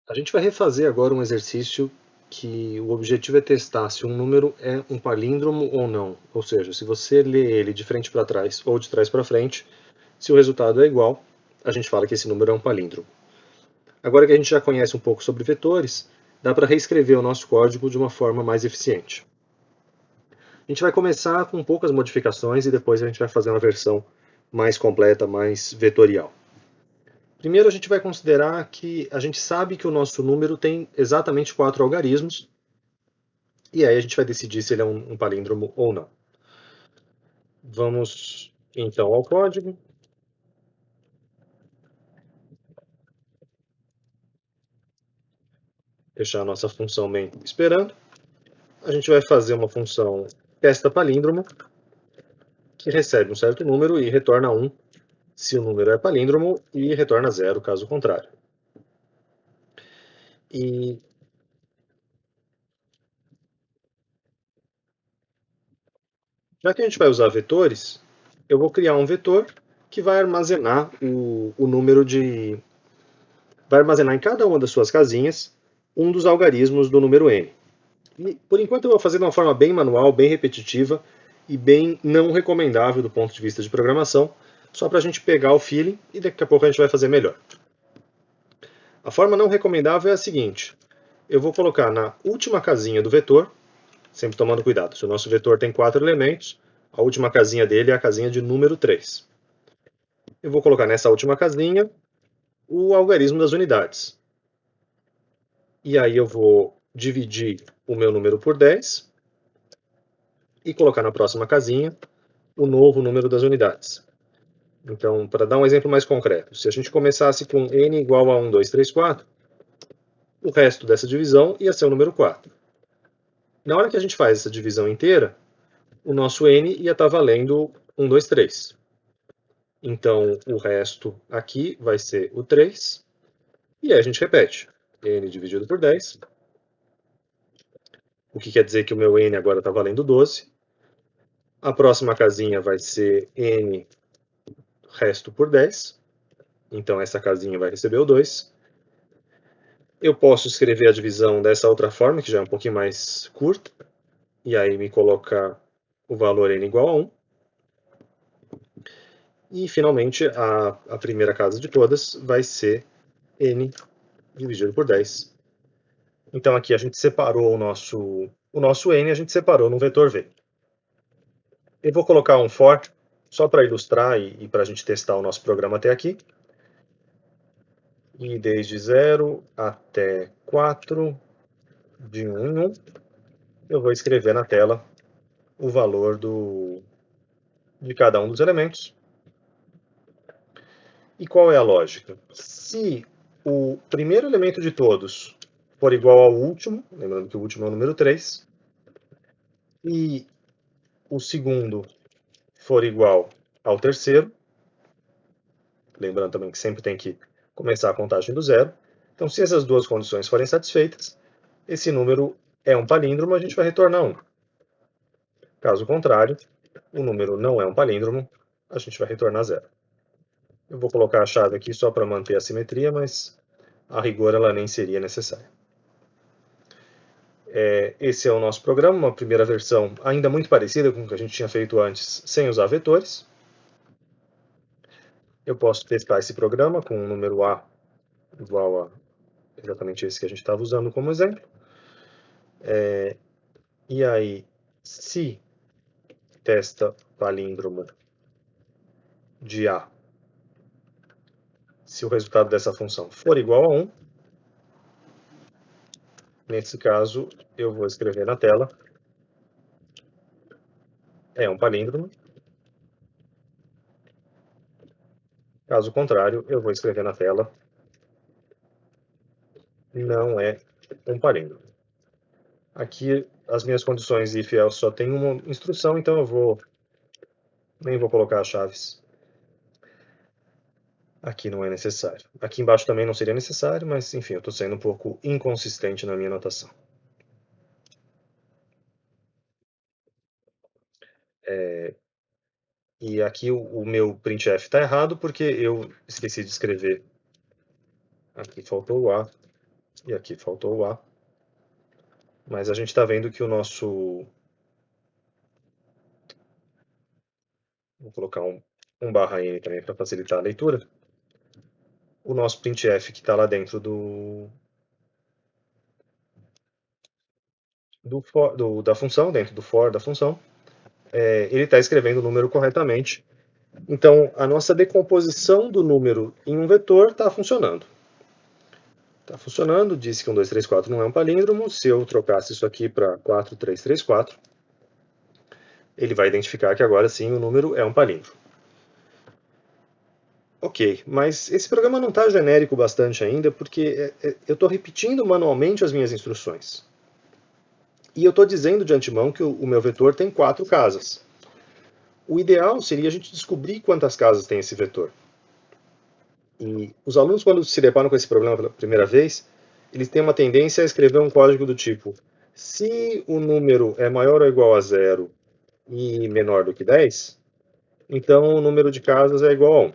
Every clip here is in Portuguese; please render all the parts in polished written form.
A gente vai refazer agora um exercício que o objetivo é testar se um número é um palíndromo ou não. Ou seja, se você lê ele de frente para trás ou de trás para frente, se o resultado é igual, a gente fala que esse número é um palíndromo. Agora que a gente já conhece um pouco sobre vetores, dá para reescrever o nosso código de uma forma mais eficiente. A gente vai começar com poucas modificações e depois a gente vai fazer uma versão mais completa, mais vetorial. Primeiro a gente vai considerar que a gente sabe que o nosso número tem exatamente 4 algarismos, e aí a gente vai decidir se ele é um palíndromo ou não. Vamos então ao código. Deixar a nossa função main esperando. A gente vai fazer uma função testa palíndromo, que recebe um certo número e retorna 1 se o número é palíndromo e retorna 0 caso contrário. E já que a gente vai usar vetores, eu vou criar um vetor que vai armazenar o número de... vai armazenar em cada uma das suas casinhas um dos algarismos do número n. E, por enquanto eu vou fazer de uma forma bem manual, bem repetitiva e bem não recomendável do ponto de vista de programação, só para a gente pegar o feeling e daqui a pouco a gente vai fazer melhor. A forma não recomendável é a seguinte: eu vou colocar na última casinha do vetor, sempre tomando cuidado, se o nosso vetor tem 4 elementos, a última casinha dele é a casinha de número 3. Eu vou colocar nessa última casinha o algarismo das unidades. E aí eu vou dividir o meu número por 10 e colocar na próxima casinha o novo número das unidades. Então, para dar um exemplo mais concreto, se a gente começasse com n igual a 1, 2, 3, 4, o resto dessa divisão ia ser o número 4. Na hora que a gente faz essa divisão inteira, o nosso n ia estar valendo 1, 2, 3. Então, o resto aqui vai ser o 3. E aí a gente repete. N dividido por 10. O que quer dizer que o meu n agora está valendo 12. A próxima casinha vai ser n resto por 10. Então, essa casinha vai receber o 2. Eu posso escrever a divisão dessa outra forma, que já é um pouquinho mais curta. E aí me colocar o valor n igual a 1. E, finalmente, a primeira casa de todas vai ser n dividido por 10. Então, aqui a gente separou o nosso n, a gente separou no vetor v. Eu vou colocar um for, só para ilustrar e para a gente testar o nosso programa até aqui. E desde 0 até 4, de 1 em 1, eu vou escrever na tela o valor de cada um dos elementos. E qual é a lógica? Se o primeiro elemento de todos for igual ao último, lembrando que o último é o número 3, e o segundo for igual ao terceiro, lembrando também que sempre tem que começar a contagem do zero, então se essas duas condições forem satisfeitas, esse número é um palíndromo, a gente vai retornar 1. Caso contrário, o número não é um palíndromo, a gente vai retornar 0. Eu vou colocar a chave aqui só para manter a simetria, mas a rigor ela nem seria necessária. Esse é o nosso programa, uma primeira versão ainda muito parecida com o que a gente tinha feito antes, sem usar vetores. Eu posso testar esse programa com o número A igual a exatamente esse que a gente estava usando como exemplo. E aí, se testa palíndromo de A, se o resultado dessa função for igual a 1, nesse caso, eu vou escrever na tela, é um palíndromo. Caso contrário, eu vou escrever na tela, não é um palíndromo. Aqui, as minhas condições if else só tem uma instrução, então eu nem vou colocar as chaves. Aqui não é necessário. Aqui embaixo também não seria necessário, mas enfim, eu estou sendo um pouco inconsistente na minha notação. E aqui o meu printf está errado porque eu esqueci de escrever. Aqui faltou o A. E aqui faltou o A. Mas a gente está vendo que o nosso... Vou colocar um barra N também para facilitar a leitura. O nosso printf que está lá dentro da função, dentro do for da função, ele está escrevendo o número corretamente. Então, a nossa decomposição do número em um vetor está funcionando. Está funcionando, disse que 1, 2, 3, 4 não é um palíndromo. Se eu trocasse isso aqui para 4, 3, 3, 4, ele vai identificar que agora sim o número é um palíndromo. Ok, mas esse programa não está genérico bastante ainda, porque eu estou repetindo manualmente as minhas instruções. E eu estou dizendo de antemão que o meu vetor tem 4 casas. O ideal seria a gente descobrir quantas casas tem esse vetor. E os alunos, quando se deparam com esse problema pela primeira vez, eles têm uma tendência a escrever um código do tipo: se o número é maior ou igual a 0 e menor do que 10, então o número de casas é igual a 1.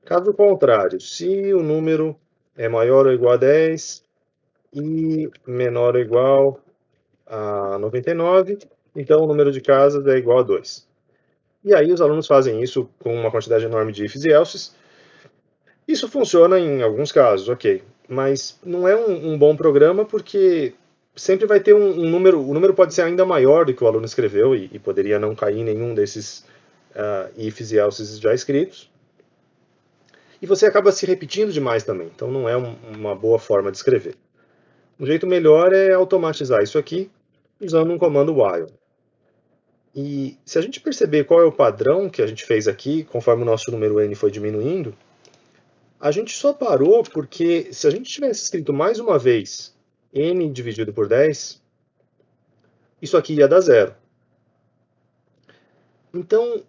Caso contrário, se o número é maior ou igual a 10 e menor ou igual a 99, então o número de casas é igual a 2. E aí os alunos fazem isso com uma quantidade enorme de ifs e elses. Isso funciona em alguns casos, ok. Mas não é um bom programa porque sempre vai ter um número. O número pode ser ainda maior do que o aluno escreveu e poderia não cair em nenhum desses ifs e elses já escritos. E você acaba se repetindo demais também. Então não é uma boa forma de escrever. Um jeito melhor é automatizar isso aqui usando um comando while. E se a gente perceber qual é o padrão que a gente fez aqui, conforme o nosso número n foi diminuindo, a gente só parou porque se a gente tivesse escrito mais uma vez n dividido por 10, isso aqui ia dar zero. Então,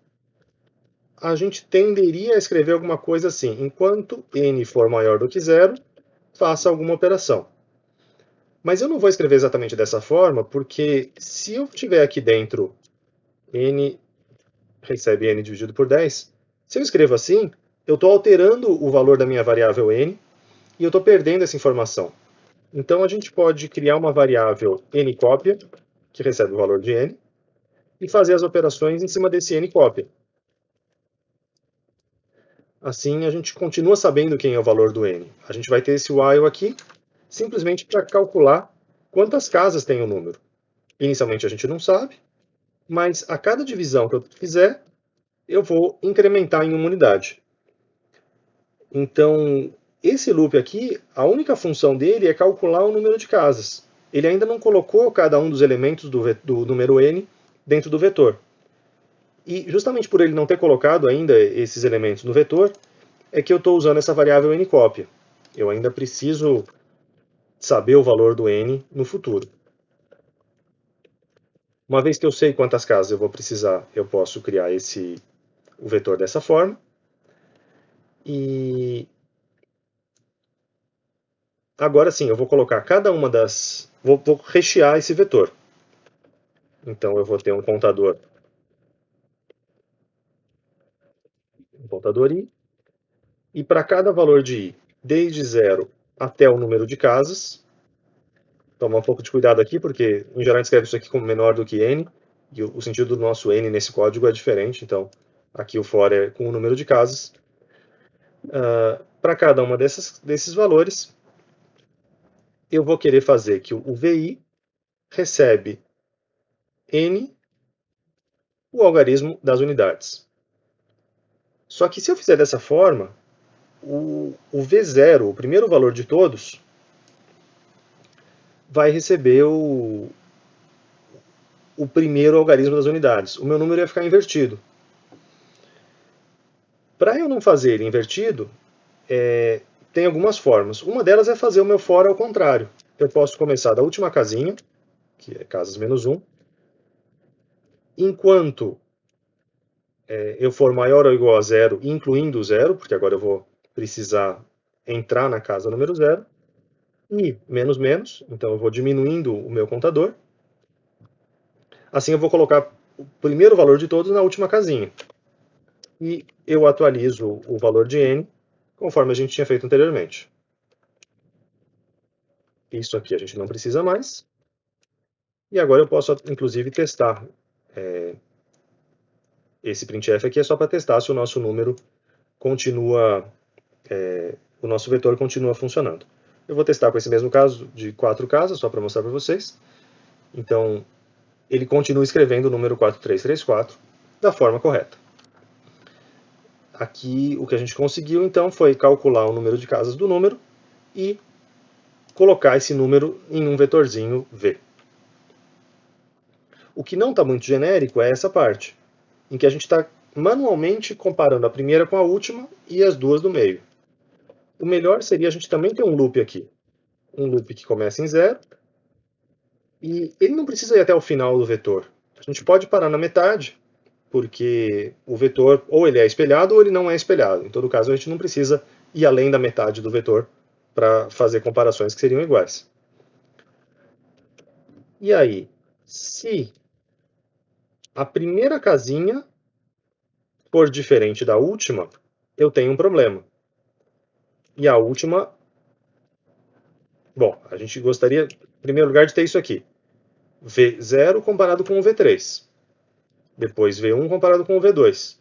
a gente tenderia a escrever alguma coisa assim: enquanto n for maior do que zero, faça alguma operação. Mas eu não vou escrever exatamente dessa forma, porque se eu tiver aqui dentro n recebe n dividido por 10, se eu escrevo assim, eu estou alterando o valor da minha variável n e eu estou perdendo essa informação. Então a gente pode criar uma variável ncópia, que recebe o valor de n, e fazer as operações em cima desse ncópia. Assim a gente continua sabendo quem é o valor do n. A gente vai ter esse while aqui, simplesmente para calcular quantas casas tem o número. Inicialmente a gente não sabe, mas a cada divisão que eu fizer, eu vou incrementar em uma unidade. Então, esse loop aqui, a única função dele é calcular o número de casas. Ele ainda não colocou cada um dos elementos do número n dentro do vetor. E justamente por ele não ter colocado ainda esses elementos no vetor, é que eu estou usando essa variável ncópia. Eu ainda preciso saber o valor do n no futuro. Uma vez que eu sei quantas casas eu vou precisar, eu posso criar o vetor dessa forma. E agora sim, eu vou colocar cada uma das... Vou rechear esse vetor. Então eu vou ter um contador i, e para cada valor de i, desde 0 até o número de casas, tomar um pouco de cuidado aqui, porque em geral a gente escreve isso aqui como menor do que n, e o sentido do nosso n nesse código é diferente, então aqui o for é com o número de casas. Para cada uma desses valores, eu vou querer fazer que o vi recebe n, o algarismo das unidades. Só que se eu fizer dessa forma, o v0, o primeiro valor de todos, vai receber o primeiro algarismo das unidades. O meu número ia ficar invertido. Para eu não fazer ele invertido, tem algumas formas. Uma delas é fazer o meu for ao contrário. Eu posso começar da última casinha, que é casas menos 1, enquanto eu for maior ou igual a zero, incluindo o zero, porque agora eu vou precisar entrar na casa número 0, e menos menos, então eu vou diminuindo o meu contador. Assim eu vou colocar o primeiro valor de todos na última casinha. E eu atualizo o valor de n, conforme a gente tinha feito anteriormente. Isso aqui a gente não precisa mais. E agora eu posso, inclusive, testar. Esse printf aqui é só para testar se o nosso número continua, o nosso vetor continua funcionando. Eu vou testar com esse mesmo caso de 4 casas, só para mostrar para vocês. Então, ele continua escrevendo o número 4334 da forma correta. Aqui, o que a gente conseguiu, então, foi calcular o número de casas do número e colocar esse número em um vetorzinho V. O que não está muito genérico é essa parte, em que a gente está manualmente comparando a primeira com a última e as duas do meio. O melhor seria a gente também ter um loop aqui. Um loop que começa em 0, e ele não precisa ir até o final do vetor. A gente pode parar na metade, porque o vetor ou ele é espelhado ou ele não é espelhado. Em todo caso, a gente não precisa ir além da metade do vetor para fazer comparações que seriam iguais. E aí, se a primeira casinha for diferente da última, eu tenho um problema. E a última, bom, a gente gostaria, em primeiro lugar, de ter isso aqui. V0 comparado com o V3. Depois V1 comparado com o V2.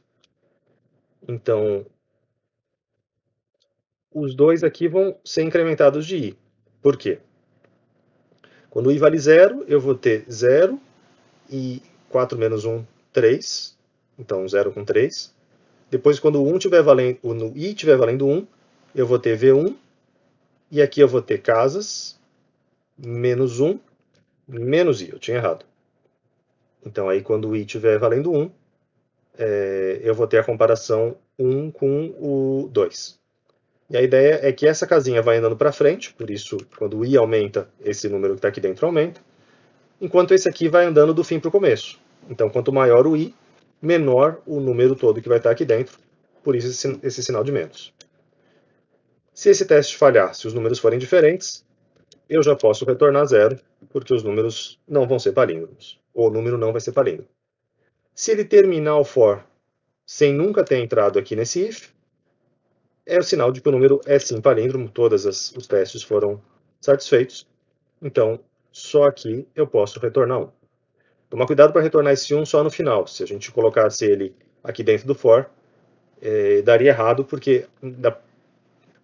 Então, os dois aqui vão ser incrementados de I. Por quê? Quando I vale 0, eu vou ter 0 e 4 menos 1, 3. Então, 0 com 3. Depois, quando o I estiver valendo 1, eu vou ter V1. E aqui eu vou ter casas, menos 1, menos I. Eu tinha errado. Então, aí, quando o I estiver valendo 1, eu vou ter a comparação 1 com o 2. E a ideia é que essa casinha vai andando para frente, por isso, quando o I aumenta, esse número que está aqui dentro aumenta, enquanto esse aqui vai andando do fim para o começo. Então, quanto maior o I, menor o número todo que vai estar aqui dentro, por isso esse sinal de menos. Se esse teste falhar, se os números forem diferentes, eu já posso retornar 0, porque os números não vão ser palíndromos, ou o número não vai ser palíndromo. Se ele terminar o for sem nunca ter entrado aqui nesse if, é o sinal de que o número é sim palíndromo, todos os testes foram satisfeitos, então só aqui eu posso retornar 1. Toma cuidado para retornar esse 1 só no final. Se a gente colocasse ele aqui dentro do for, daria errado, porque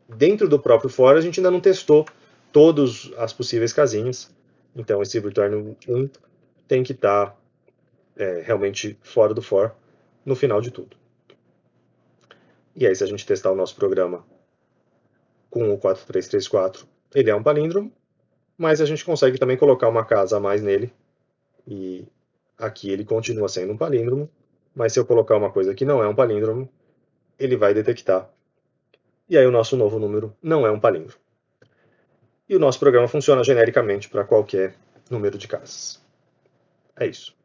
dentro do próprio for a gente ainda não testou todas as possíveis casinhas. Então esse return 1 tem que estar realmente fora do for no final de tudo. E aí, se a gente testar o nosso programa com o 4334, ele é um palíndromo, mas a gente consegue também colocar uma casa a mais nele, e aqui ele continua sendo um palíndromo, mas se eu colocar uma coisa que não é um palíndromo, ele vai detectar. E aí o nosso novo número não é um palíndromo. E o nosso programa funciona genericamente para qualquer número de casas. É isso.